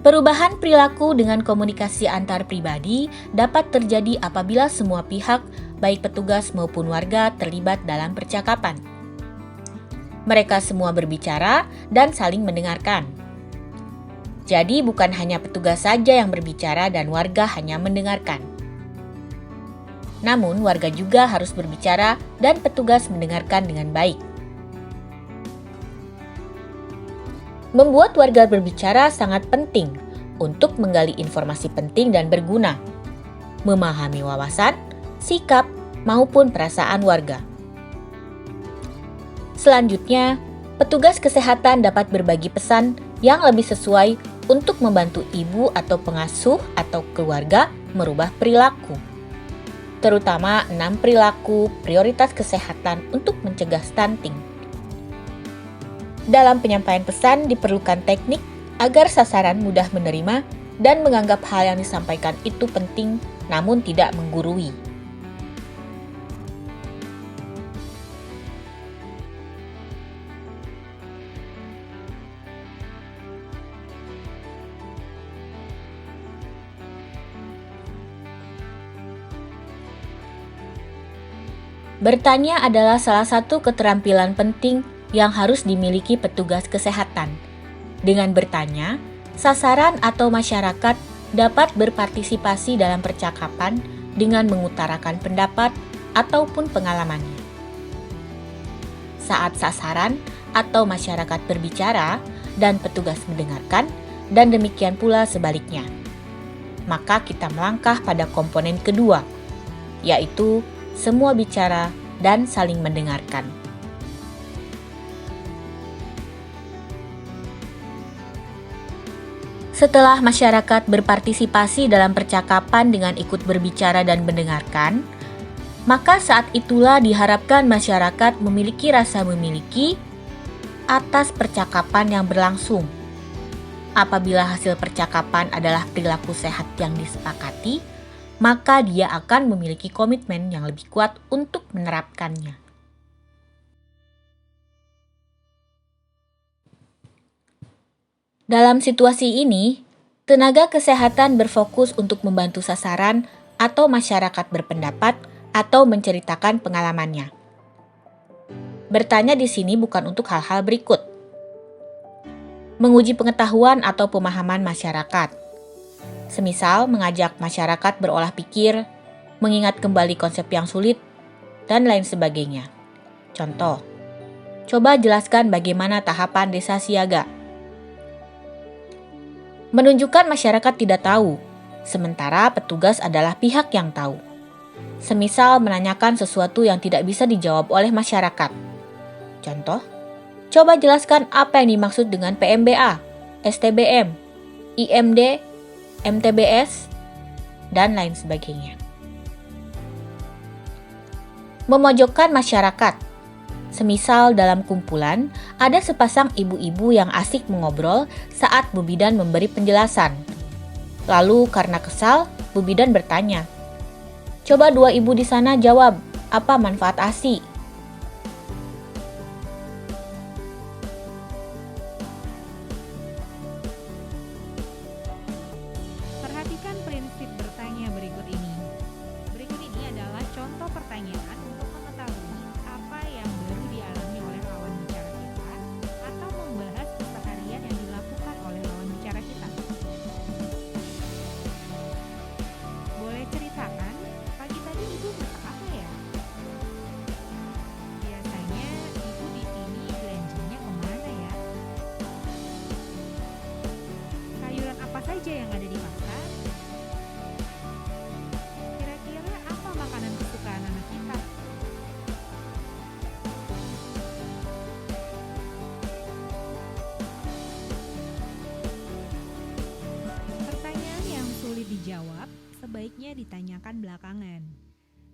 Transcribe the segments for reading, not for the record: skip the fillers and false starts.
Perubahan perilaku dengan komunikasi antar pribadi dapat terjadi apabila semua pihak, baik petugas maupun warga, terlibat dalam percakapan. Mereka semua berbicara dan saling mendengarkan. Jadi bukan hanya petugas saja yang berbicara dan warga hanya mendengarkan. Namun warga juga harus berbicara dan petugas mendengarkan dengan baik. Membuat warga berbicara sangat penting untuk menggali informasi penting dan berguna, memahami wawasan, sikap, maupun perasaan warga. Selanjutnya, petugas kesehatan dapat berbagi pesan yang lebih sesuai untuk membantu ibu atau pengasuh atau keluarga merubah perilaku. Terutama 6 perilaku prioritas kesehatan untuk mencegah stunting. Dalam penyampaian pesan diperlukan teknik agar sasaran mudah menerima dan menganggap hal yang disampaikan itu penting namun tidak menggurui. Bertanya adalah salah satu keterampilan penting yang harus dimiliki petugas kesehatan. Dengan bertanya, sasaran atau masyarakat dapat berpartisipasi dalam percakapan dengan mengutarakan pendapat ataupun pengalamannya. Saat sasaran atau masyarakat berbicara dan petugas mendengarkan, dan demikian pula sebaliknya, maka kita melangkah pada komponen kedua, yaitu semua bicara dan saling mendengarkan. Setelah masyarakat berpartisipasi dalam percakapan dengan ikut berbicara dan mendengarkan, maka saat itulah diharapkan masyarakat memiliki rasa memiliki atas percakapan yang berlangsung. Apabila hasil percakapan adalah perilaku sehat yang disepakati, maka dia akan memiliki komitmen yang lebih kuat untuk menerapkannya. Dalam situasi ini, tenaga kesehatan berfokus untuk membantu sasaran atau masyarakat berpendapat atau menceritakan pengalamannya. Bertanya di sini bukan untuk hal-hal berikut. Menguji pengetahuan atau pemahaman masyarakat. Semisal mengajak masyarakat berolah pikir, mengingat kembali konsep yang sulit, dan lain sebagainya. Contoh, coba jelaskan bagaimana tahapan desa siaga. Menunjukkan masyarakat tidak tahu, sementara petugas adalah pihak yang tahu. Semisal menanyakan sesuatu yang tidak bisa dijawab oleh masyarakat. Contoh, coba jelaskan apa yang dimaksud dengan PMBA, STBM, IMD, MTBS, dan lain sebagainya. Memojokkan masyarakat. Semisal dalam kumpulan, ada sepasang ibu-ibu yang asik mengobrol saat Bu Bidan memberi penjelasan. Lalu karena kesal, Bu Bidan bertanya, "Coba 2 ibu di sana jawab, apa manfaat ASI?" Perhatikan prinsip bertanya berikut ini. Berikut ini adalah contoh pertanyaan untuk mengetahui apa yang baru dialami oleh lawan bicara kita atau membahas keseharian yang dilakukan oleh lawan bicara kita. Boleh ceritakan, pagi tadi ibu masak apa ya? Biasanya ibu di sini belanjanya kemana ya? Sayuran apa saja yang ada di pasar? Kira-kira apa makanan kesukaan anak kita? Pertanyaan yang sulit dijawab sebaiknya ditanyakan belakangan.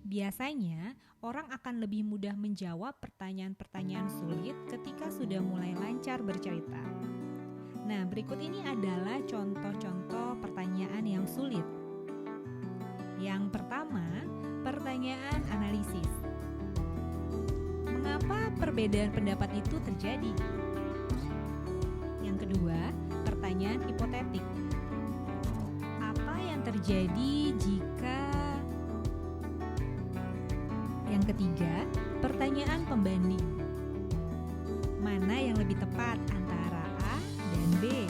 Biasanya, orang akan lebih mudah menjawab pertanyaan-pertanyaan sulit ketika sudah mulai lancar bercerita. Nah, berikut ini adalah contoh-contoh pertanyaan yang sulit. Yang pertama, pertanyaan analisis. Mengapa perbedaan pendapat itu terjadi? Yang kedua, pertanyaan hipotetik. terjadi jika yang ketiga, pertanyaan pembanding. Mana yang lebih tepat antara A dan B?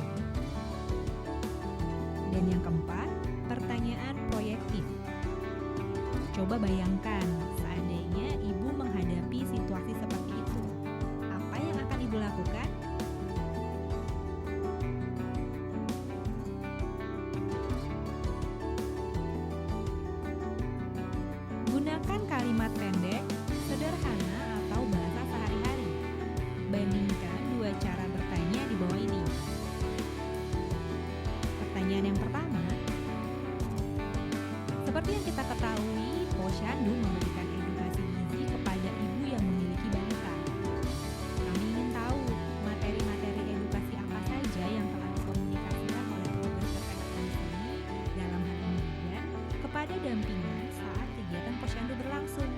Dan yang keempat, pertanyaan proyektif. Coba bayangkan, seandainya ibu menghadapi situasi seperti itu, apa yang akan ibu lakukan? Gunakan kalimat pendek, sederhana, atau bahasa sehari-hari. Bandingkan dua cara bertanya di bawah ini. Pertanyaan yang pertama, seperti yang kita ketahui, Posyandu memberikan edukasi gizi kepada ibu yang memiliki balita. Kami ingin tahu materi-materi edukasi apa saja yang telah dikomunikasikan oleh petugas kesehatan di sini dalam hal ini bidan kepada dampingan saat kegiatan Posyandu berlangsung.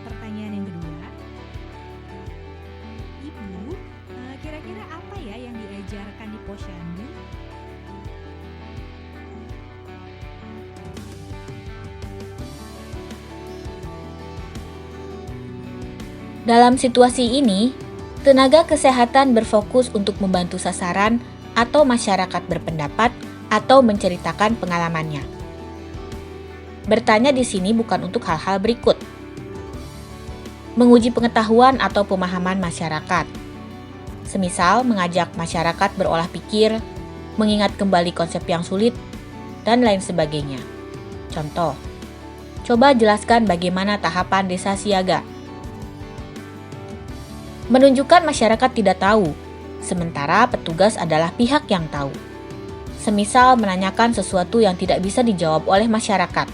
Pertanyaan yang kedua, Ibu, kira-kira apa ya yang diajarkan di Posyandu? Dalam situasi ini, tenaga kesehatan berfokus untuk membantu sasaran atau masyarakat berpendapat atau menceritakan pengalamannya. Bertanya di sini bukan untuk hal-hal berikut. Menguji pengetahuan atau pemahaman masyarakat. Semisal mengajak masyarakat berolah pikir, mengingat kembali konsep yang sulit, dan lain sebagainya. Contoh, coba jelaskan bagaimana tahapan desa siaga. Menunjukkan masyarakat tidak tahu, sementara petugas adalah pihak yang tahu. Semisal menanyakan sesuatu yang tidak bisa dijawab oleh masyarakat.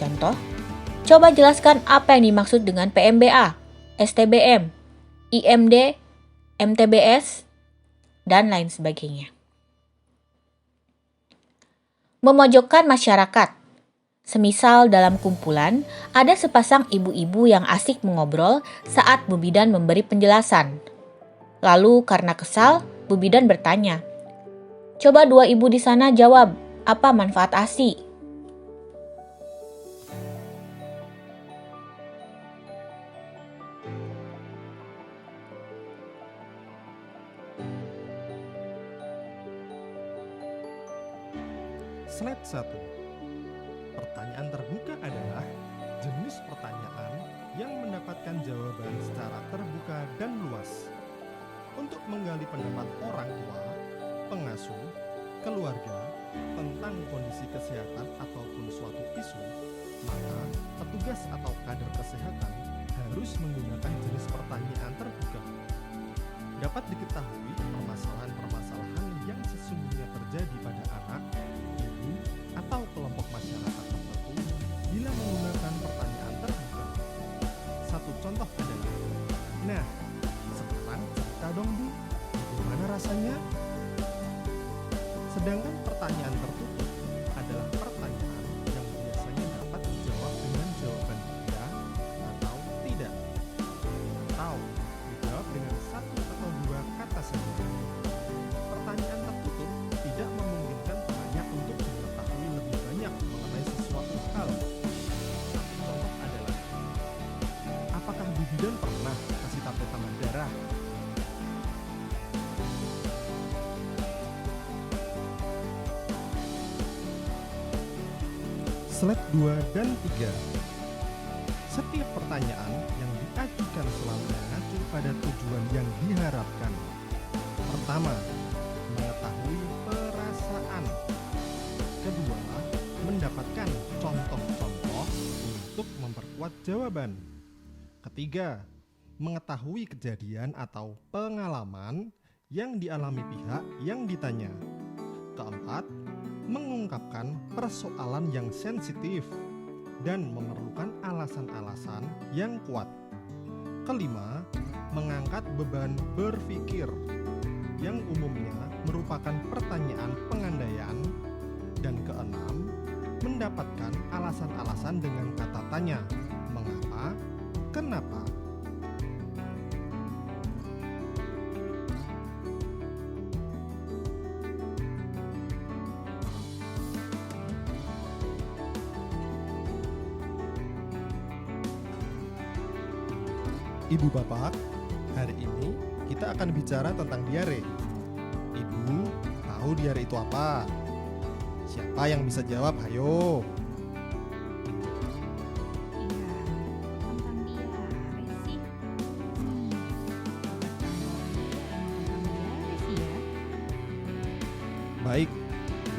Contoh, coba jelaskan apa yang dimaksud dengan PMBA, STBM, IMD, MTBS, dan lain sebagainya. Memojokkan masyarakat. Semisal dalam kumpulan, ada sepasang ibu-ibu yang asik mengobrol saat Bu Bidan memberi penjelasan. Lalu karena kesal, Bu Bidan bertanya, "Coba dua ibu di sana jawab, apa manfaat ASI?" Slide 1. Pertanyaan terbuka adalah jenis pertanyaan yang mendapatkan jawaban secara terbuka dan luas. Untuk menggali pendapat orang tua, pengasuh, keluarga tentang kondisi kesehatan ataupun suatu isu, maka petugas atau kader kesehatan harus menggunakan jenis pertanyaan terbuka. Dapat diketahui permasalahan-permasalahan yang sesungguhnya terjadi pada anak, ibu, atau kelompok masyarakat tertentu bila menggunakan pertanyaan terbuka. Satu contoh adalah, "Nah, sekarang cerita dong Bu, gimana rasanya?" Sedangkan pertanyaan tertutup adalah pertanyaan yang biasanya dapat dijawab dengan jawaban iya atau tidak, atau dijawab dengan satu atau dua kata saja. Pertanyaan tertutup tidak memungkinkan penanya untuk mengetahui lebih banyak mengenai sesuatu hal. Satu contoh adalah, apakah Bu Bidan pernah kasih tablet tambah darah? Slide 2 dan 3. Setiap pertanyaan yang diajukan selalu mengacu pada tujuan yang diharapkan. Pertama, mengetahui perasaan. Kedua, mendapatkan contoh-contoh untuk memperkuat jawaban. Ketiga, mengetahui kejadian atau pengalaman yang dialami pihak yang ditanya. Keempat, mengungkapkan persoalan yang sensitif dan memerlukan alasan-alasan yang kuat. Kelima, mengangkat beban berpikir yang umumnya merupakan pertanyaan pengandaian. Dan keenam, mendapatkan alasan-alasan dengan kata tanya, mengapa, kenapa. Ibu bapak, hari ini kita akan bicara tentang diare. Ibu, tahu diare itu apa? Siapa yang bisa jawab? Hayo. Iya, tentang diare sih. Emang tentang diare sih ya. Baik,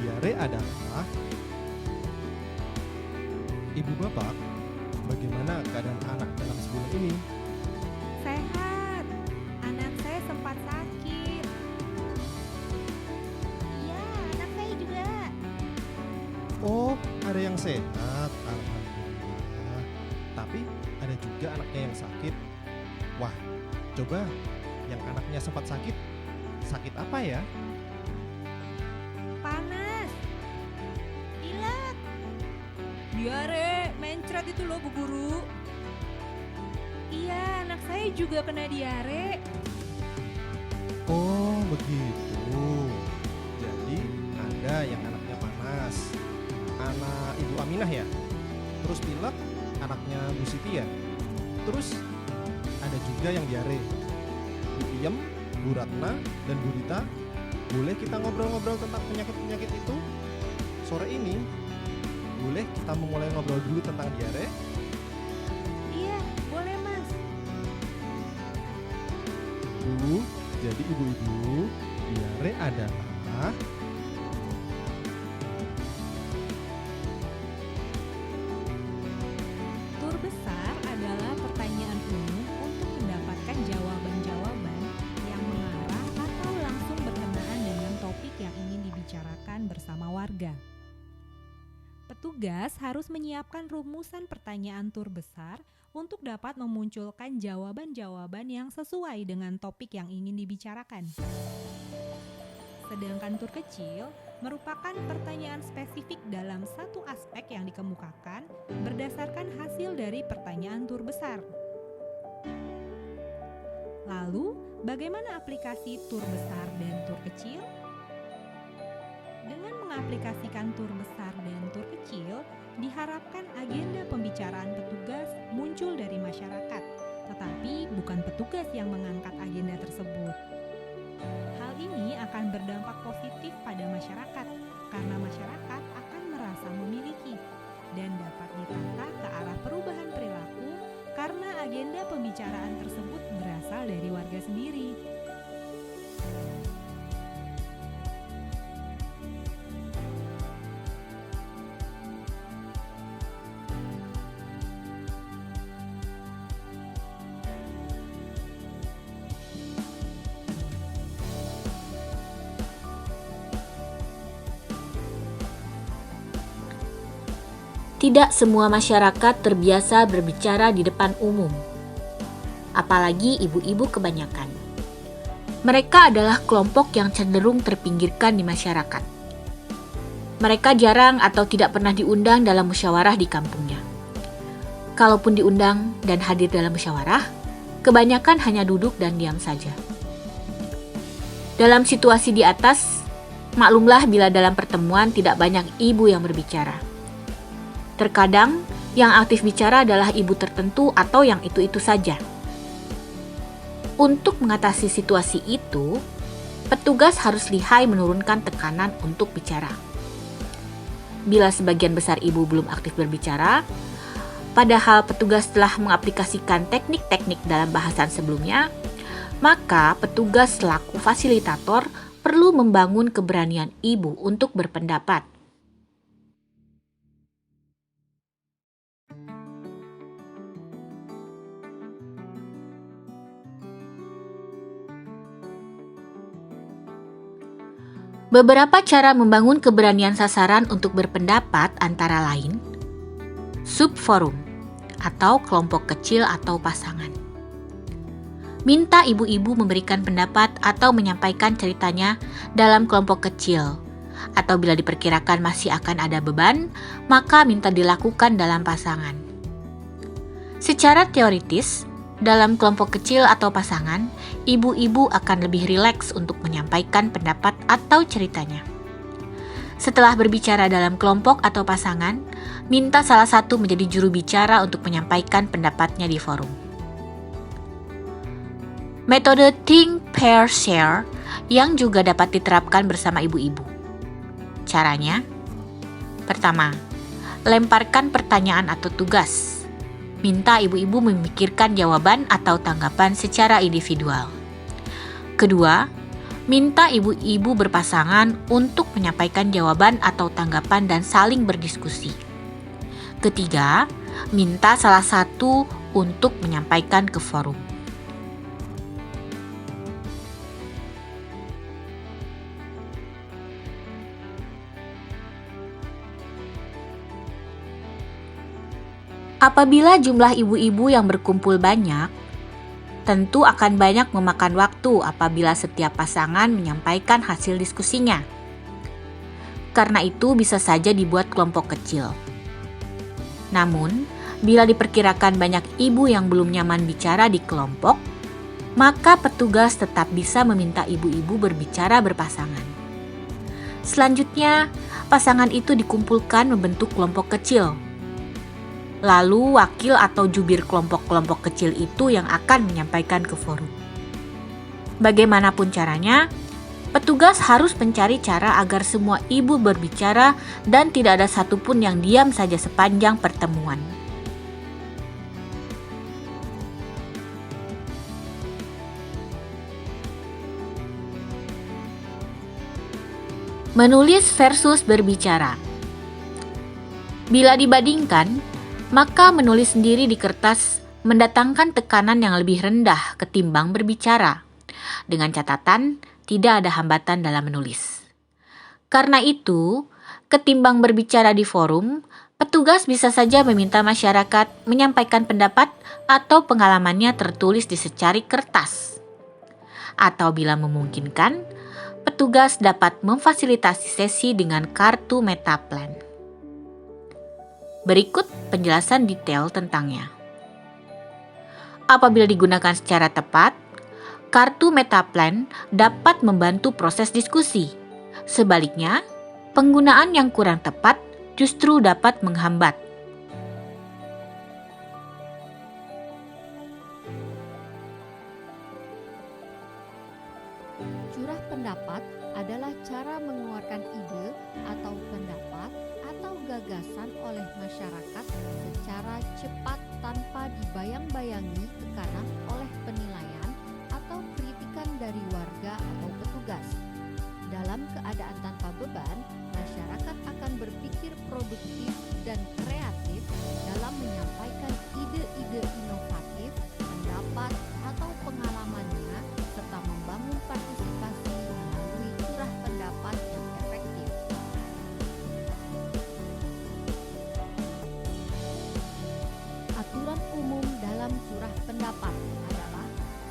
diare adalah... Ibu bapak, bagaimana keadaan anak dalam sebulan ini? Sehat. Anak saya sempat sakit. Iya, anak saya juga. Oh, ada yang sehat, alhamdulillah. Tapi ada juga anaknya yang sakit. Wah, coba yang anaknya sempat sakit. Sakit apa ya? Panas. Pilek. Diare, mencret itu loh Bu Guru. Iya, anak saya juga kena diare. Oh, begitu. Jadi ada yang anaknya panas. Anak Ibu Aminah ya? Terus pilek, anaknya Bu Siti ya? Terus ada juga yang diare. Bu Iem, Bu Ratna, dan Bu Dita, boleh kita ngobrol-ngobrol tentang penyakit-penyakit itu? Sore ini, boleh kita memulai ngobrol dulu tentang diare? Iya, boleh Mas. Bu, jadi ibu-ibu, diare adalah Tur besar adalah pertanyaan umum untuk mendapatkan jawaban-jawaban yang mengarah atau langsung berkenaan dengan topik yang ingin dibicarakan bersama warga. Petugas harus menyiapkan rumusan pertanyaan tur besar untuk dapat memunculkan jawaban-jawaban yang sesuai dengan topik yang ingin dibicarakan. Sedangkan tur kecil merupakan pertanyaan spesifik dalam satu aspek yang dikemukakan berdasarkan hasil dari pertanyaan tur besar. Lalu, bagaimana aplikasi tur besar dan tur kecil? Dengan mengaplikasikan tur besar dan tur kecil, diharapkan agenda pembicaraan petugas muncul dari masyarakat, tetapi bukan petugas yang mengangkat agenda tersebut. Hal ini akan berdampak positif pada masyarakat, karena masyarakat akan merasa memiliki dan dapat ditata ke arah perubahan perilaku karena agenda pembicaraan tersebut berasal dari warga sendiri. Tidak semua masyarakat terbiasa berbicara di depan umum, apalagi ibu-ibu kebanyakan. Mereka adalah kelompok yang cenderung terpinggirkan di masyarakat. Mereka jarang atau tidak pernah diundang dalam musyawarah di kampungnya. Kalaupun diundang dan hadir dalam musyawarah, kebanyakan hanya duduk dan diam saja. Dalam situasi di atas, maklumlah bila dalam pertemuan tidak banyak ibu yang berbicara. Terkadang, yang aktif bicara adalah ibu tertentu atau yang itu-itu saja. Untuk mengatasi situasi itu, petugas harus lihai menurunkan tekanan untuk bicara. Bila sebagian besar ibu belum aktif berbicara, padahal petugas telah mengaplikasikan teknik-teknik dalam bahasan sebelumnya, maka petugas selaku fasilitator perlu membangun keberanian ibu untuk berpendapat. Beberapa cara membangun keberanian sasaran untuk berpendapat antara lain subforum atau kelompok kecil atau pasangan. Minta ibu-ibu memberikan pendapat atau menyampaikan ceritanya dalam kelompok kecil, atau bila diperkirakan masih akan ada beban, maka minta dilakukan dalam pasangan. Secara teoritis, dalam kelompok kecil atau pasangan, ibu-ibu akan lebih rileks untuk menyampaikan pendapat atau ceritanya. Setelah berbicara dalam kelompok atau pasangan, minta salah satu menjadi juru bicara untuk menyampaikan pendapatnya di forum. Metode think, pair, share yang juga dapat diterapkan bersama ibu-ibu. Caranya, pertama, lemparkan pertanyaan atau tugas. Minta ibu-ibu memikirkan jawaban atau tanggapan secara individual. Kedua, minta ibu-ibu berpasangan untuk menyampaikan jawaban atau tanggapan dan saling berdiskusi. Ketiga, minta salah satu untuk menyampaikan ke forum. Apabila jumlah ibu-ibu yang berkumpul banyak, tentu akan banyak memakan waktu apabila setiap pasangan menyampaikan hasil diskusinya. Karena itu bisa saja dibuat kelompok kecil. Namun, bila diperkirakan banyak ibu yang belum nyaman bicara di kelompok, maka petugas tetap bisa meminta ibu-ibu berbicara berpasangan. Selanjutnya, pasangan itu dikumpulkan membentuk kelompok kecil. Lalu wakil atau jubir kelompok-kelompok kecil itu yang akan menyampaikan ke forum. Bagaimanapun caranya, petugas harus mencari cara agar semua ibu berbicara dan tidak ada satupun yang diam saja sepanjang pertemuan. Menulis versus berbicara. Bila dibandingkan, maka menulis sendiri di kertas mendatangkan tekanan yang lebih rendah ketimbang berbicara. Dengan catatan, tidak ada hambatan dalam menulis. Karena itu, ketimbang berbicara di forum, petugas bisa saja meminta masyarakat menyampaikan pendapat atau pengalamannya tertulis di secari kertas. Atau bila memungkinkan, petugas dapat memfasilitasi sesi dengan kartu Metaplan. Berikut penjelasan detail tentangnya. Apabila digunakan secara tepat, kartu Metaplan dapat membantu proses diskusi. Sebaliknya, penggunaan yang kurang tepat justru dapat menghambat. Curah pendapat adalah cara mengeluarkan ide atau pendapat atau gagasan oleh masyarakat secara cepat tanpa dibayang-bayangi tekanan oleh penilaian atau kritikan dari warga atau petugas. Dalam keadaan tanpa beban, masyarakat akan berpikir produktif dan kreatif dalam menyampaikan ide-ide inovatif, pendapat atau pengalamannya serta membangun partisipasi melalui curah pendapat yang efektif. Aturan umum dalam curah pendapat adalah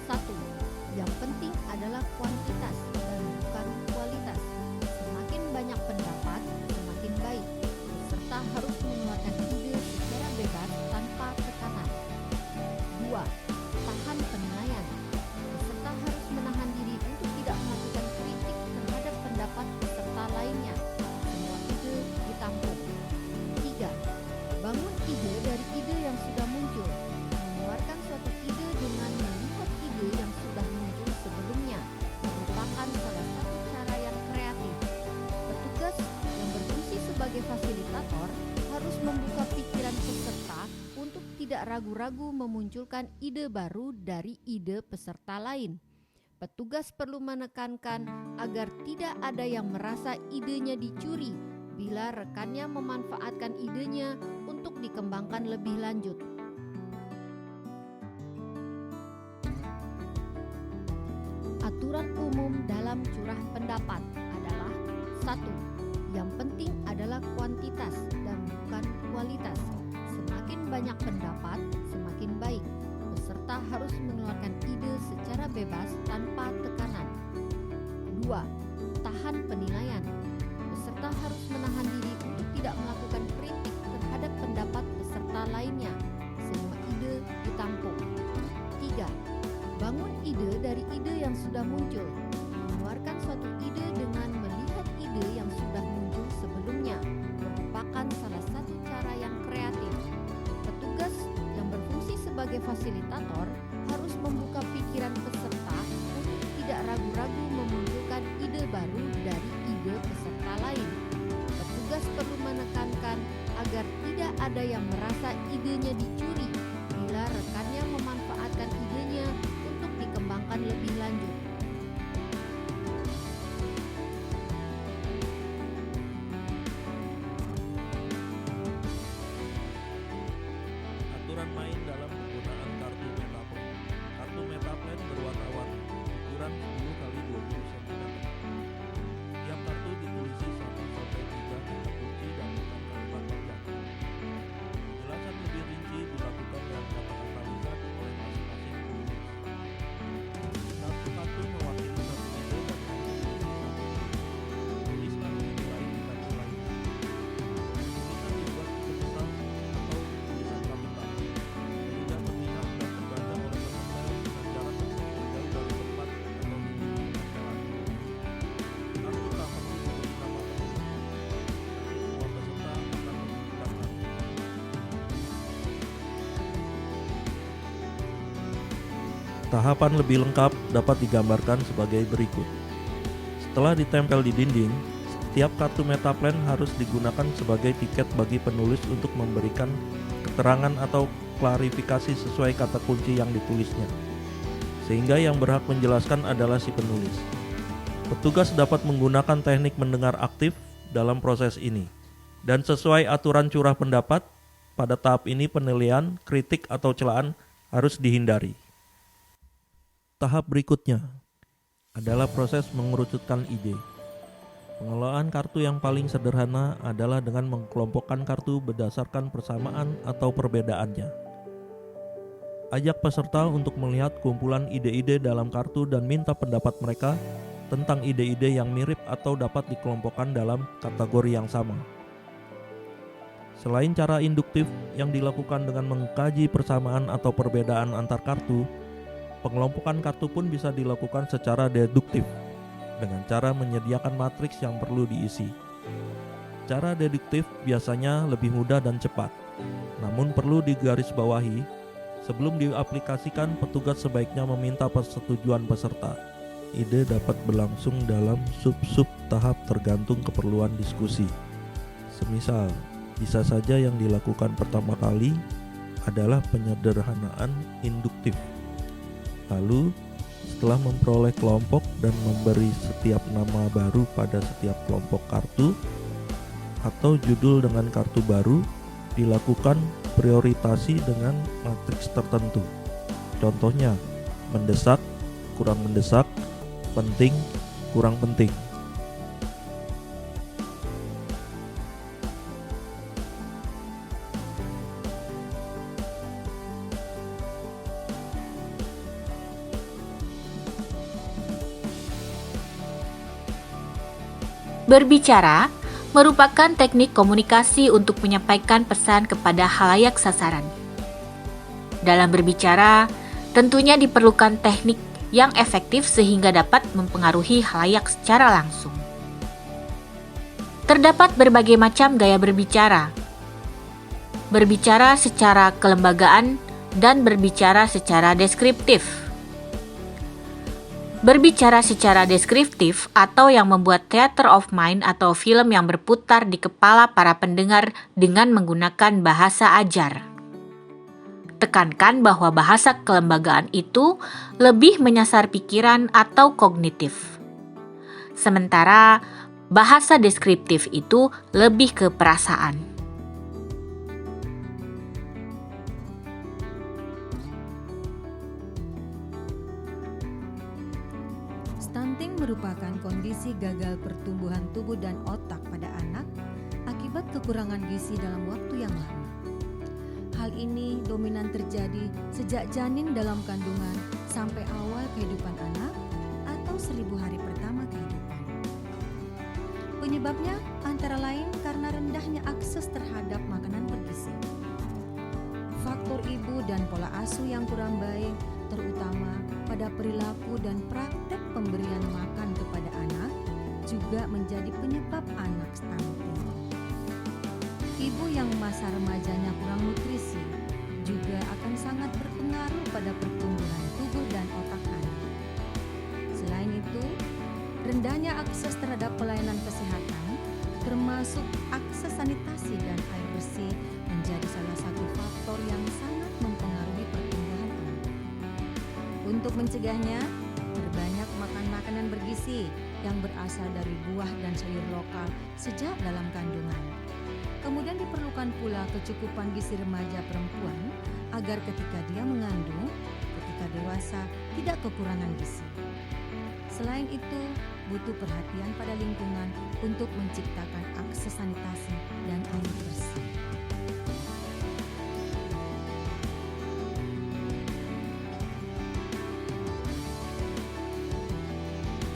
1. Yang penting adalah kuantitas dan bukan kualitas. Semakin banyak pendapat, semakin baik. Peserta harus mengeluarkan ide secara bebas tanpa tekanan. 2. Tahan penilaian. Peserta harus menahan diri untuk tidak melakukan kritik terhadap pendapat peserta lainnya. Semua ide ditampung. 3. Bangun ide dari ide yang sudah muncul. Mengeluarkan suatu ide dengan melihat ide yang sudah muncul sebelumnya merupakan salah satu cara yang kreatif. Petugas yang berfungsi sebagai fasilitator harus membuka pikiran peserta untuk tidak ragu-ragu memunculkan ide baru dari ide peserta lain. Petugas perlu menekankan agar tidak ada yang merasa idenya dicuri bila rekannya memanfaatkan idenya untuk dikembangkan lebih lanjut. Aturan umum dalam curah pendapat adalah 1. Yang penting adalah kuantitas dan bukan kualitas. Semakin banyak pendapat, semakin baik. Peserta harus mengeluarkan ide secara bebas tanpa tekanan. 2. Tahan penilaian. Peserta harus menahan diri untuk tidak melakukan kritik terhadap pendapat peserta lainnya. Semua ide ditampung. 3. Bangun ide dari ide yang sudah muncul. Mengeluarkan suatu ide dengan melihat ide yang sudah muncul sebelumnya merupakan salah satu cara yang kreatif. Petugas yang berfungsi sebagai fasilitator harus membuka pikiran peserta petugas perlu menekankan agar tidak ada yang merasa idenya dicuri bila rekannya memanfaatkan idenya untuk dikembangkan lebih lanjut. Aturan main dalam penggunaan kartu Metaplan. Kartu Metaplan berwarna-warni, ukuran 10 kali 20 cm. Tiap kartu ditulisi 1-3 kata kunci dan bukan kalimat panggilan. Penjelasan lebih rinci dilakukan dengan kata-kata lisan oleh masing-masing penulis. Satu kartu mewakili satu ide dan tuliskan ide lain di kartu lain. Tulisan dibuat besar atau tulisan kapital, sehingga terlihat dan terbaca oleh penempel dengan jarak yang jauh dari tempat atau titik penempelan. Kartu tak perlu diberi nama penulis, nanti semua peserta akan membutuhkan kartu. Tahapan lebih lengkap dapat digambarkan sebagai berikut. Setelah ditempel di dinding, setiap kartu Metaplan harus digunakan sebagai tiket bagi penulis untuk memberikan keterangan atau klarifikasi sesuai kata kunci yang ditulisnya, sehingga yang berhak menjelaskan adalah si penulis. Petugas dapat menggunakan teknik mendengar aktif dalam proses ini, dan sesuai aturan curah pendapat, pada tahap ini penilaian, kritik atau celaan harus dihindari. Tahap berikutnya adalah proses mengerucutkan ide. Pengelolaan kartu yang paling sederhana adalah dengan mengelompokkan kartu berdasarkan persamaan atau perbedaannya. Ajak peserta untuk melihat kumpulan ide-ide dalam kartu dan minta pendapat mereka tentang ide-ide yang mirip atau dapat dikelompokkan dalam kategori yang sama. Selain cara induktif yang dilakukan dengan mengkaji persamaan atau perbedaan antar kartu, pengelompokan kartu pun bisa dilakukan secara deduktif dengan cara menyediakan matriks yang perlu diisi. Cara deduktif biasanya lebih mudah dan cepat, namun perlu digarisbawahi, sebelum diaplikasikan petugas sebaiknya meminta persetujuan peserta. Ide dapat berlangsung dalam sub-sub tahap tergantung keperluan diskusi. Semisal, bisa saja yang dilakukan pertama kali adalah penyederhanaan induktif. Lalu, setelah memperoleh kelompok dan memberi setiap nama baru pada setiap kelompok kartu atau judul dengan kartu baru, dilakukan prioritasi dengan matriks tertentu. Contohnya, mendesak, kurang mendesak, penting, kurang penting. Berbicara merupakan teknik komunikasi untuk menyampaikan pesan kepada khalayak sasaran. Dalam berbicara, tentunya diperlukan teknik yang efektif sehingga dapat mempengaruhi khalayak secara langsung. Terdapat berbagai macam gaya berbicara. Berbicara secara kelembagaan dan berbicara secara deskriptif. Berbicara secara deskriptif atau yang membuat theater of mind atau film yang berputar di kepala para pendengar dengan menggunakan bahasa ajar. Tekankan bahwa bahasa kelembagaan itu lebih menyasar pikiran atau kognitif. Sementara bahasa deskriptif itu lebih ke perasaan. Stunting merupakan kondisi gagal pertumbuhan tubuh dan otak pada anak akibat kekurangan gizi dalam waktu yang lama. Hal ini dominan terjadi sejak janin dalam kandungan sampai awal kehidupan anak atau 1000 hari pertama kehidupan. Penyebabnya antara lain karena rendahnya akses terhadap makanan bergizi. Faktor ibu dan pola asuh yang kurang baik, terutama pada perilaku dan praktek pemberian makan kepada anak, juga menjadi penyebab anak stunting. Ibu yang masa remajanya kurang nutrisi juga akan sangat berpengaruh pada pertumbuhan tubuh dan otak anak. Selain itu, rendahnya akses terhadap pelayanan kesehatan, termasuk akses sanitasi dan air bersih menjadi salah satu faktor yang sangat mempengaruhi pertumbuhan anak. Untuk mencegahnya, berbanyak makan makanan bergizi yang berasal dari buah dan sayur lokal sejak dalam kandungan. Kemudian diperlukan pula kecukupan gizi remaja perempuan agar ketika dia mengandung, ketika dewasa tidak kekurangan gizi. Selain itu, butuh perhatian pada lingkungan untuk menciptakan akses sanitasi dan air bersih.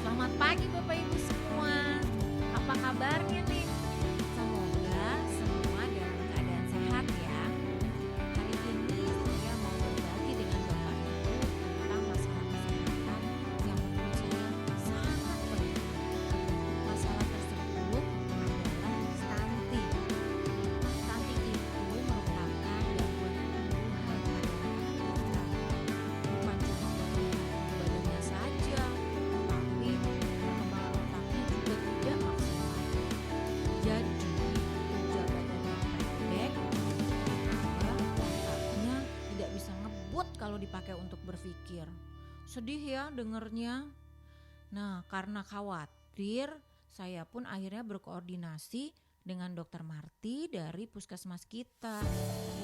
Selamat pagi Bapak Ibu semua. Apa kabarnya nih? Semoga semua dalam keadaan sehat ya. Hari ini saya mau berbagi dengan Bapak Ibu tentang masalah kesehatan yang menurut saya sangat penting. Masalah tersebut adalah stunting. Stunting itu merupakan gangguan pertumbuhan pada anak kita. Bukan cuma pertumbuhan badannya saja, tapi perkembangan otaknya juga tidak maksimal. Jadi, usia badannya pendek, ditambah otaknya tidak bisa ngebut kalau dipakai untuk berpikir. Sedih ya dengernya. Nah, karena khawatir, saya pun akhirnya berkoordinasi dengan Dokter Marti dari puskesmas kita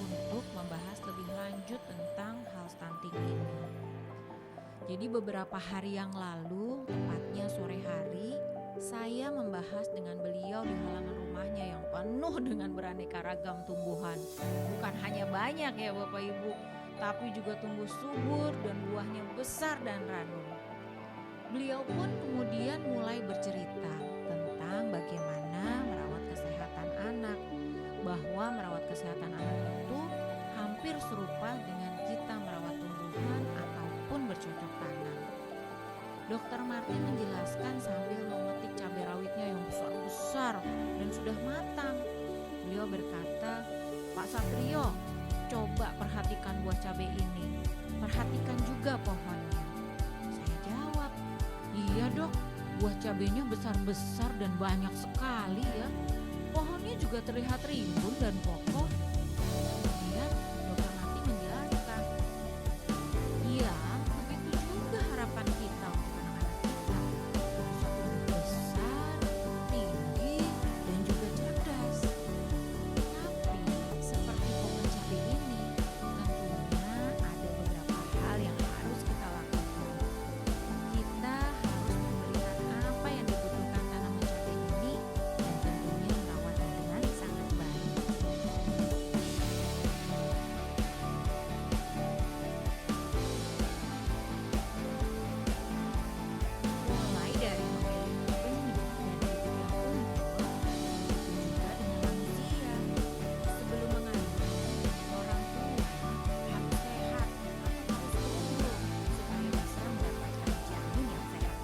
untuk membahas lebih lanjut tentang hal stunting ini. Jadi beberapa hari yang lalu, tepatnya sore hari, saya membahas dengan beliau di halaman rumahnya yang penuh dengan beraneka ragam tumbuhan. Bukan hanya banyak ya Bapak Ibu, tapi juga tumbuh subur dan buahnya besar dan ranum. Beliau pun kemudian mulai bercerita tentang bagaimana merawat kesehatan anak, bahwa merawat kesehatan anak itu hampir serupa dengan kita merawat tumbuhan ataupun bercocok tanam. Dokter Martin menjelaskan sambil memetik cabai rawitnya yang besar-besar dan sudah matang. Beliau berkata, "Pak Satrio, coba perhatikan buah cabai ini. Perhatikan juga pohonnya." Saya jawab, "Iya dok, buah cabainya besar-besar dan banyak sekali ya. Pohonnya juga terlihat rimbun dan kokoh." Kemudian Dokter Martin menjelaskan, "Iya, begitu juga harapan kita untuk anak-anak kita. Bisa tumbuh besar, tinggi, dan juga cerdas. Tapi seperti pohon cabai ini, tentunya ada beberapa hal yang harus kita lakukan. Kita harus memberikan apa yang dibutuhkan tanaman cabai ini dan tentunya merawatnya dengan sangat baik." Mulai dari memilih benih dan bibit yang unggul, begitu juga dengan manusia. Sebelum mengandung, orang tua harus sehat atau harus beruntung supaya bisa mendapatkan janin yang sehat.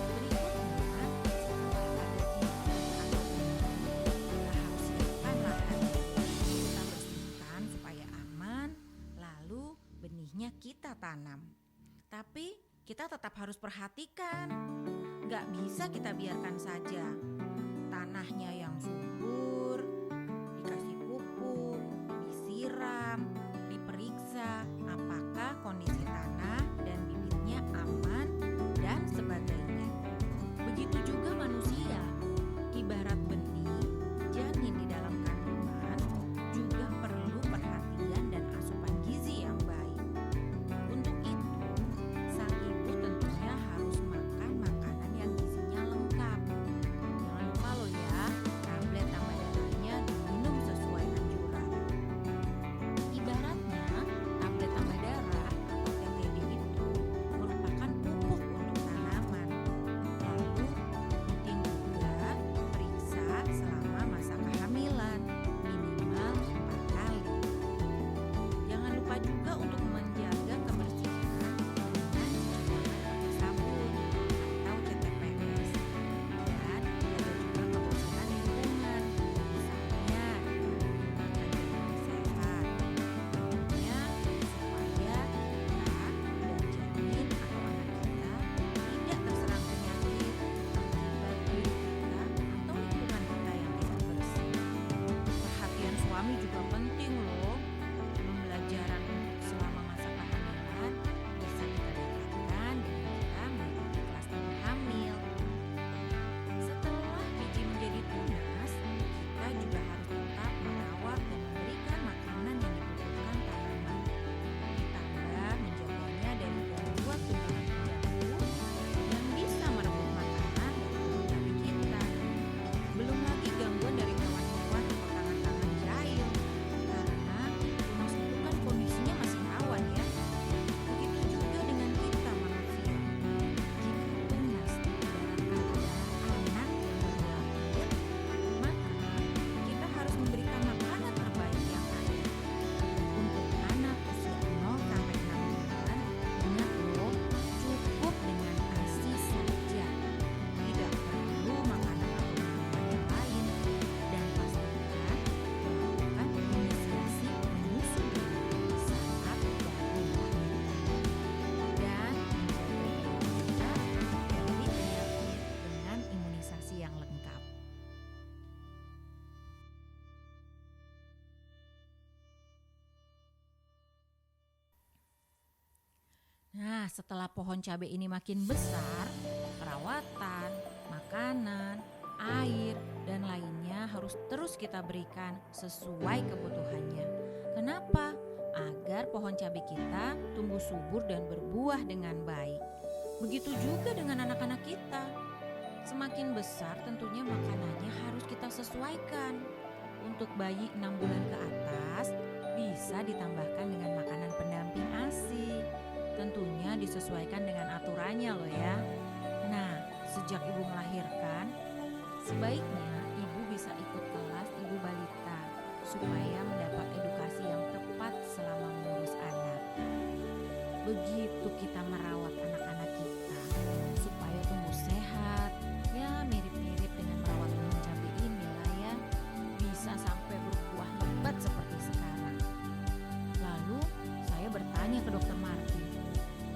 Berikutnya, setelah ada bibit atau benih, kita harus siapkan lahan. Kita bersihkan supaya aman, lalu benihnya kita tanam. Tapi kita tetap harus perhatikan, gak bisa kita biarkan saja. Tanahnya yang subur, dikasih pupuk, disiram, diperiksa apakah kondisi tanah dan bibitnya aman dan sebagainya. Begitu juga manusia, ibarat benih, janin di dalam kandungan juga perlu perhatian dan asupan gizi yang baik. Untuk itu, sang ibu tentunya harus makan makanan yang gizinya lengkap. Jangan lupa loh ya, tablet tambah darahnya diminum sesuai anjuran. Ibaratnya, tablet tambah darah Nah, setelah pohon cabai ini makin besar, perawatan, makanan, air, dan lainnya harus terus kita berikan sesuai kebutuhannya. Kenapa? Agar pohon cabai kita tumbuh subur dan berbuah dengan baik. Begitu juga dengan anak-anak kita. Semakin besar tentunya makanannya harus kita sesuaikan. Untuk bayi 6 bulan ke atas bisa ditambahkan dengan makanan pendamping ASI. Tentunya disesuaikan dengan aturannya loh ya. Nah, sejak ibu melahirkan, sebaiknya ibu bisa ikut kelas ibu balita supaya mendapat edukasi yang tepat selama mengurus anak. Begitu kita merawat anak-anak kita supaya tumbuh sehat, ya mirip-mirip dengan merawat pohon cabai inilah ya, bisa sampai berbuah lebat seperti sekarang. Lalu saya bertanya ke dokter Martin,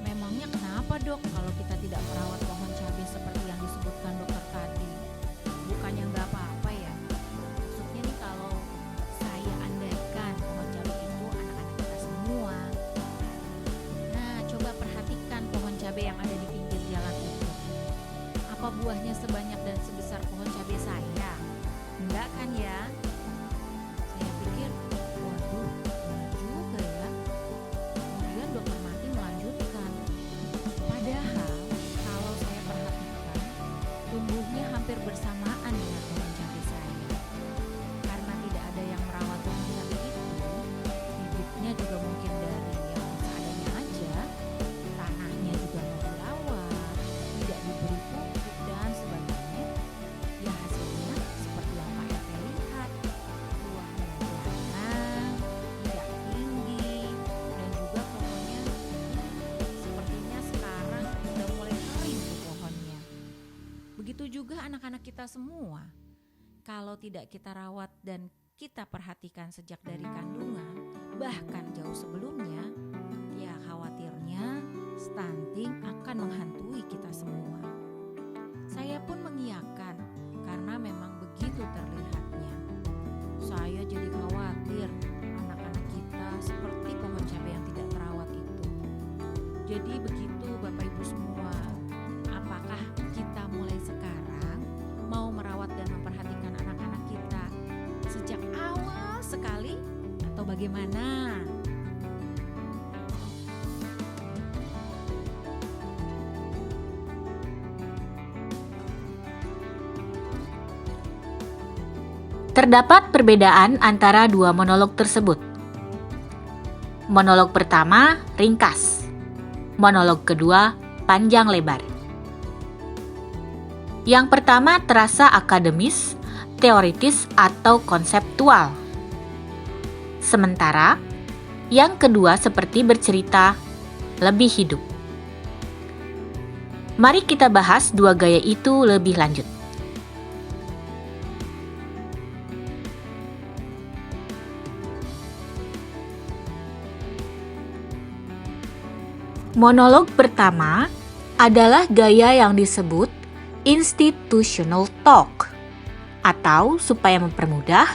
memangnya kenapa dok kalau kita tidak merawat pohon cabai seperti yang disebutkan dokter tadi? Bukannya nggak apa-apa ya? Maksudnya nih kalau saya andaikan pohon cabai itu anak-anak kita semua. Nah, coba perhatikan pohon cabai yang ada di pinggir jalan itu. Apa buahnya sebanyak dan sebesar pohon cabai saya? Enggak kan ya? Saya pikir, waduh, benar juga ya. Kemudian dokter Martin melanjutkan, padahal kalau saya perhatikan, tumbuhnya hampir bersamaan dengan pohon cabai saya. Karena tidak ada yang merawat pohon cabai itu, bibitnya juga mungkin dari yang seadanya aja, tanahnya juga nggak dirawat, tidak diberi pupuk dan sebagainya. Ya hasilnya seperti yang Pak RT lihat, buahnya jarang, tidak tinggi, dan juga pohonnya sepertinya sekarang sudah mulai kering tuh pohonnya. Begitu juga anak-anak kita semua. Kalau tidak kita rawat dan kita perhatikan sejak dari kandungan, bahkan jauh sebelumnya, ya khawatirnya stunting akan menghantui kita semua. Saya pun mengiyakan karena memang begitu terlihatnya. Saya jadi khawatir anak-anak kita seperti pohon cabai yang tidak terawat itu. Jadi begitu Bapak Ibu semua, apakah kita mulai sekarang mau merawat dan memperhatikan anak-anak kita sejak awal sekali atau bagaimana? Terdapat perbedaan antara dua monolog tersebut. Monolog pertama ringkas, monolog kedua panjang lebar. Yang pertama terasa akademis, teoritis, atau konseptual. Sementara yang kedua seperti bercerita, lebih hidup. Mari kita bahas dua gaya itu lebih lanjut. Monolog pertama adalah gaya yang disebut institutional talk, atau supaya mempermudah,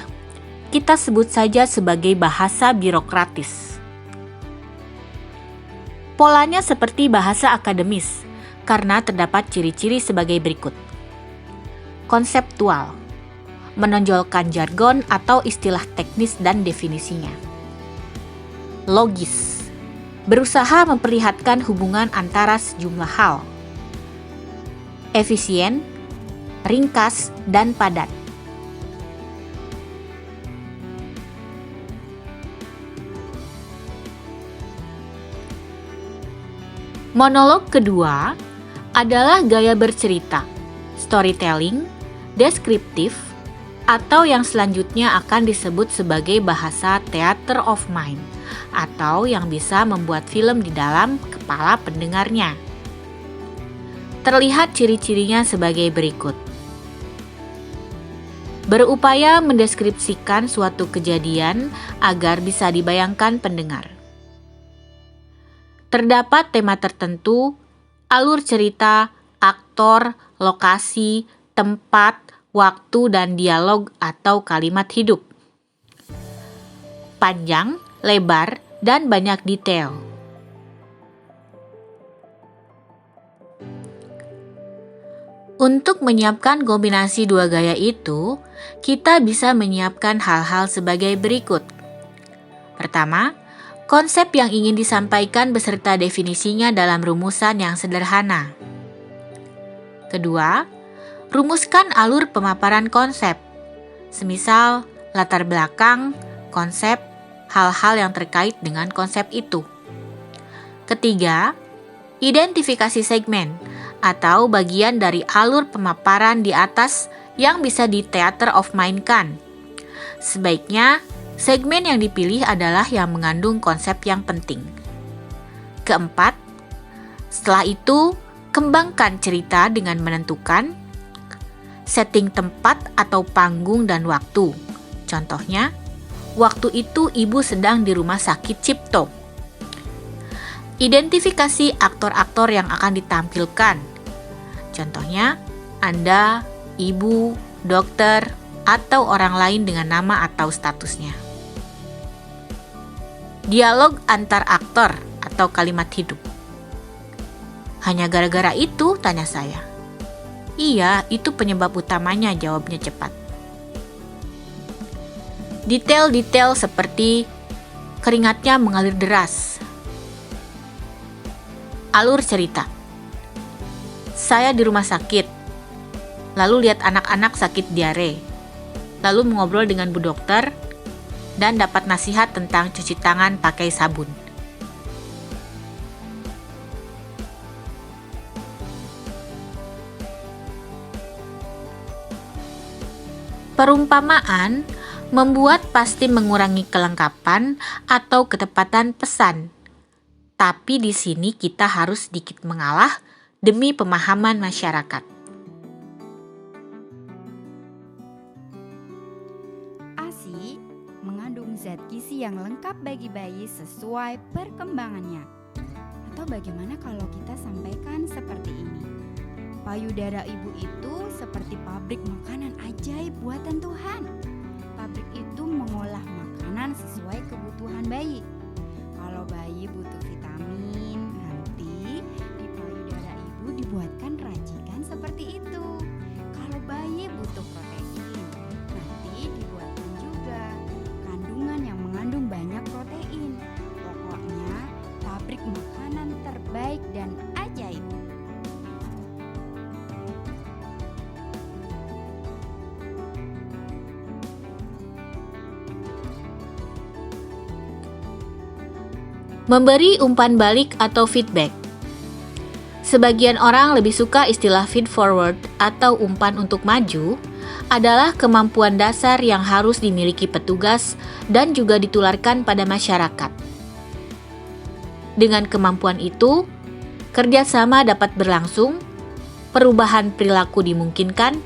kita sebut saja sebagai bahasa birokratis. Polanya seperti bahasa akademis, karena terdapat ciri-ciri sebagai berikut. Konseptual, menonjolkan jargon atau istilah teknis dan definisinya. Logis, berusaha memperlihatkan hubungan antara sejumlah hal. Efisien, ringkas, dan padat. Monolog kedua adalah gaya bercerita, storytelling, deskriptif, atau yang selanjutnya akan disebut sebagai bahasa theater of mind, atau yang bisa membuat film di dalam kepala pendengarnya. Terlihat ciri-cirinya sebagai berikut. Berupaya mendeskripsikan suatu kejadian agar bisa dibayangkan pendengar. Terdapat tema tertentu, alur cerita, aktor, lokasi, tempat, waktu, dan dialog atau kalimat hidup. Panjang, lebar, dan banyak detail. Untuk menyiapkan kombinasi dua gaya itu, kita bisa menyiapkan hal-hal sebagai berikut. Pertama, konsep yang ingin disampaikan beserta definisinya dalam rumusan yang sederhana. Kedua, rumuskan alur pemaparan konsep, semisal latar belakang, konsep, hal-hal yang terkait dengan konsep itu. Ketiga, identifikasi segmen atau bagian dari alur pemaparan di atas yang bisa di theater of mind-kan. Sebaiknya, segmen yang dipilih adalah yang mengandung konsep yang penting. Keempat, setelah itu, kembangkan cerita dengan menentukan setting tempat atau panggung dan waktu. Contohnya, waktu itu ibu sedang di rumah sakit Cipto. Identifikasi aktor-aktor yang akan ditampilkan. Contohnya, Anda, ibu, dokter, atau orang lain dengan nama atau statusnya. Dialog antar aktor atau kalimat hidup. Hanya gara-gara itu, tanya saya. Iya, itu penyebab utamanya, jawabnya cepat. Detail-detail seperti keringatnya mengalir deras. Alur cerita. Saya di rumah sakit, lalu lihat anak-anak sakit diare, lalu mengobrol dengan bu dokter, dan dapat nasihat tentang cuci tangan pakai sabun. Perumpamaan membuat pasti mengurangi kelengkapan atau ketepatan pesan. Tapi di sini kita harus sedikit mengalah demi pemahaman masyarakat. ASI mengandung zat gizi yang lengkap bagi bayi sesuai perkembangannya. Atau bagaimana kalau kita sampaikan seperti ini? Payudara ibu itu seperti pabrik makanan ajaib buatan Tuhan. Pabrik itu mengolah makanan sesuai kebutuhan bayi. Kalau bayi butuh vitamin, nanti di payudara ibu dibuatkan racikan seperti itu. Kalau bayi butuh protein, nanti dibuatkan juga kandungan yang mengandung banyak protein. Pokoknya pabrik makanan terbaik dan ajaib. Memberi umpan balik atau feedback. Sebagian orang lebih suka istilah feed forward atau umpan untuk maju adalah kemampuan dasar yang harus dimiliki petugas dan juga ditularkan pada masyarakat. Dengan kemampuan itu, kerjasama dapat berlangsung, perubahan perilaku dimungkinkan,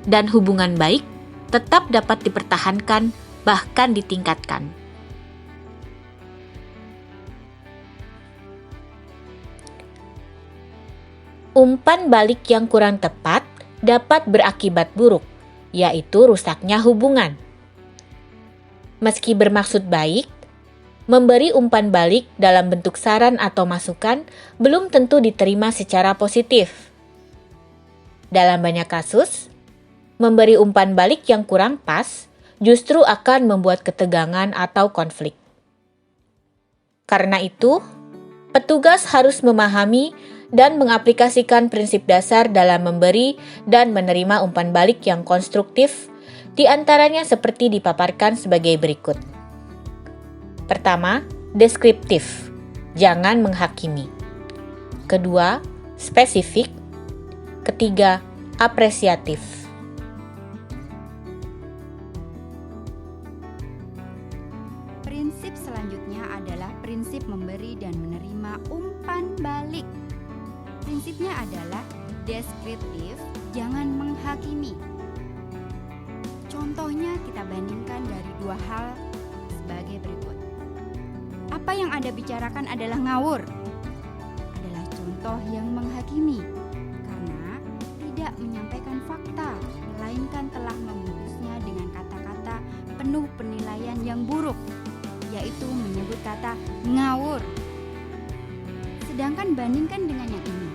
dan hubungan baik tetap dapat dipertahankan bahkan ditingkatkan. Umpan balik yang kurang tepat dapat berakibat buruk, yaitu rusaknya hubungan. Meski bermaksud baik, memberi umpan balik dalam bentuk saran atau masukan belum tentu diterima secara positif. Dalam banyak kasus, memberi umpan balik yang kurang pas justru akan membuat ketegangan atau konflik. Karena itu, petugas harus memahami dan mengaplikasikan prinsip dasar dalam memberi dan menerima umpan balik yang konstruktif, di antaranya seperti dipaparkan sebagai berikut. Pertama, deskriptif, jangan menghakimi. Kedua, spesifik. Ketiga, apresiatif. Prinsip selanjutnya adalah prinsip memberi dan menerima umpan balik. Prinsipnya adalah deskriptif, jangan menghakimi. Contohnya kita bandingkan dari dua hal sebagai berikut. Apa yang Anda bicarakan adalah ngawur. Adalah contoh yang menghakimi karena tidak menyampaikan fakta, melainkan telah membungkusnya dengan kata-kata penuh penilaian yang buruk, yaitu menyebut kata ngawur. Sedangkan bandingkan dengan yang ini.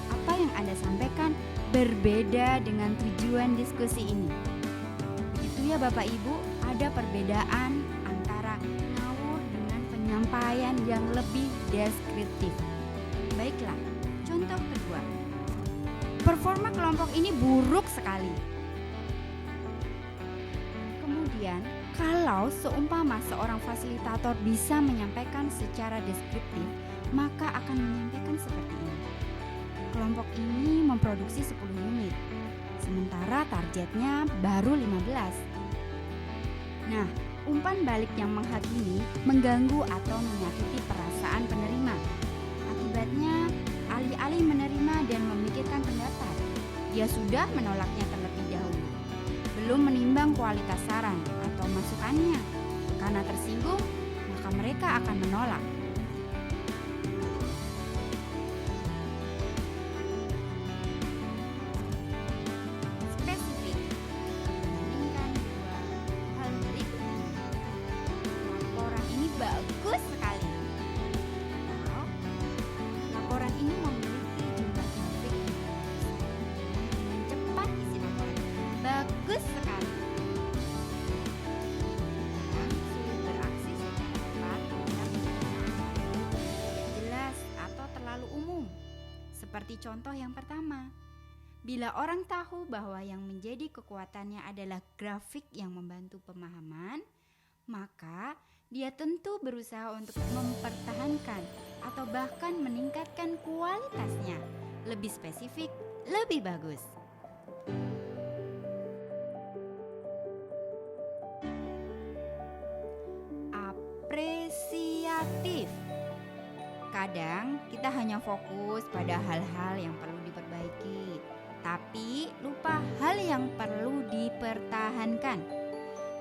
Apa yang Anda sampaikan berbeda dengan tujuan diskusi ini. Begitu ya Bapak Ibu, ada perbedaan antara ngawur dengan penyampaian yang lebih deskriptif. Baiklah, contoh kedua. Performa kelompok ini buruk sekali. Kemudian, kalau seumpama seorang fasilitator bisa menyampaikan secara deskriptif, maka akan menyampaikan seperti ini. Kelompok ini memproduksi 10 unit, sementara targetnya baru 15. Nah, umpan balik yang menghakimi mengganggu atau menyakiti perasaan penerima. Akibatnya, alih-alih menerima dan memikirkan pendapat, dia sudah menolaknya terlebih dahulu. Belum menimbang kualitas saran atau masukannya. Karena tersinggung, maka mereka akan menolak. Spesifik. Bandingkan dua hal berikut ini. Laporan ini bagus sekali. Atau laporan ini memiliki jumlah topik dengan cepat isi laporan. Bagus sekali. Yang sulit beraksi secara cepat tidak jelas atau terlalu umum. Seperti contoh yang pertama. Bila orang tahu bahwa yang menjadi kekuatannya adalah grafik yang membantu pemahaman, maka dia tentu berusaha untuk mempertahankan atau bahkan meningkatkan kualitasnya. Lebih spesifik, lebih bagus. Apresiatif. Kadang kita hanya fokus pada hal-hal yang perlu diperbaiki, tapi lupa hal yang perlu dipertahankan.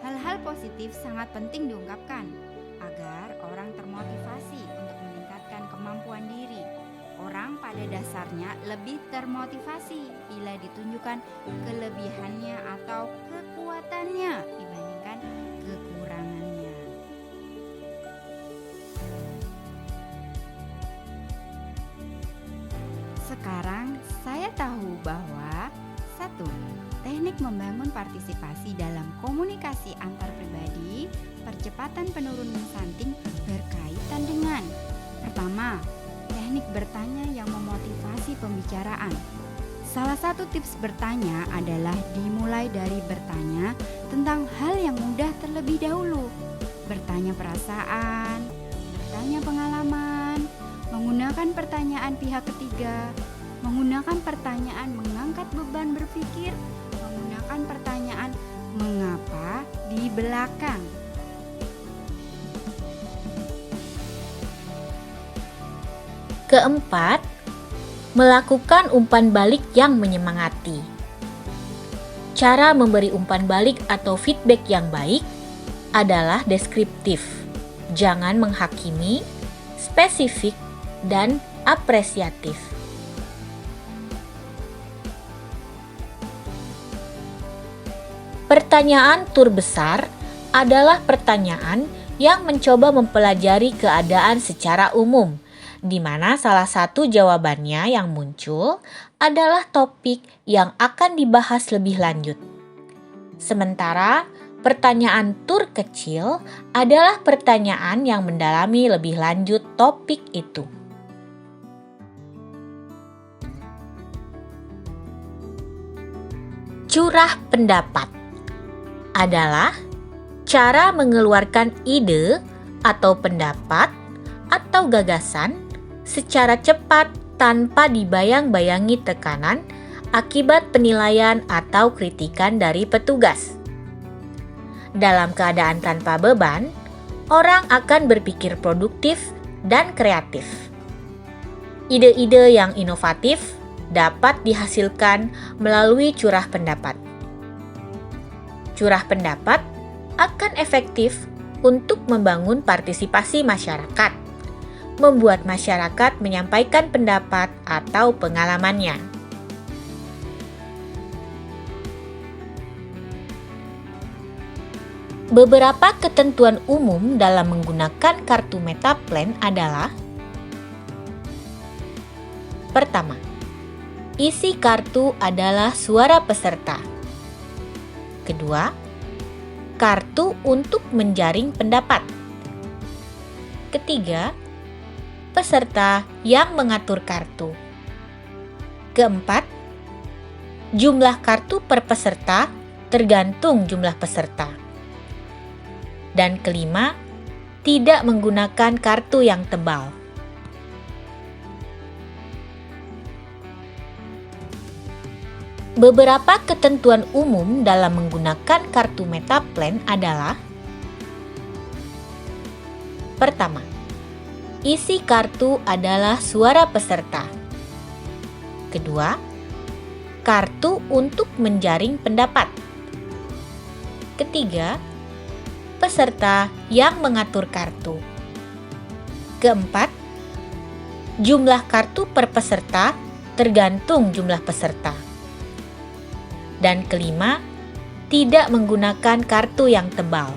Hal-hal positif sangat penting diungkapkan agar orang termotivasi untuk meningkatkan kemampuan diri. Orang pada dasarnya lebih termotivasi bila ditunjukkan kelebihannya atau kekuatannya dibandingkan kekurangannya. Sekarang saya tahu bahwa 1. Teknik membangun partisipasi dalam komunikasi antar pribadi, percepatan penurunan stunting berkaitan dengan pertama, teknik bertanya yang memotivasi pembicaraan. Salah satu tips bertanya adalah dimulai dari bertanya tentang hal yang mudah terlebih dahulu. Bertanya perasaan, bertanya pengalaman, menggunakan pertanyaan pihak ketiga, menggunakan pertanyaan mengangkat beban berpikir, menggunakan pertanyaan mengapa di belakang. Keempat, melakukan umpan balik yang menyemangati. Cara memberi umpan balik atau feedback yang baik adalah deskriptif, jangan menghakimi, spesifik, dan apresiatif. Pertanyaan tur besar adalah pertanyaan yang mencoba mempelajari keadaan secara umum, di mana salah satu jawabannya yang muncul adalah topik yang akan dibahas lebih lanjut. Sementara pertanyaan tur kecil adalah pertanyaan yang mendalami lebih lanjut topik itu. Curah pendapat adalah cara mengeluarkan ide atau pendapat atau gagasan secara cepat tanpa dibayang-bayangi tekanan akibat penilaian atau kritikan dari petugas. Dalam keadaan tanpa beban, orang akan berpikir produktif dan kreatif. Ide-ide yang inovatif dapat dihasilkan melalui curah pendapat. Curah pendapat akan efektif untuk membangun partisipasi masyarakat, membuat masyarakat menyampaikan pendapat atau pengalamannya. Beberapa ketentuan umum dalam menggunakan kartu Metaplan adalah: pertama, isi kartu adalah suara peserta. Kedua, kartu untuk menjaring pendapat. Ketiga, peserta yang mengatur kartu. Keempat, jumlah kartu per peserta tergantung jumlah peserta. Dan kelima, tidak menggunakan kartu yang tebal. Beberapa ketentuan umum dalam menggunakan kartu Metaplan adalah: pertama, isi kartu adalah suara peserta. Kedua, kartu untuk menjaring pendapat. Ketiga, peserta yang mengatur kartu. Keempat, jumlah kartu per peserta tergantung jumlah peserta. Dan kelima, tidak menggunakan kartu yang tebal.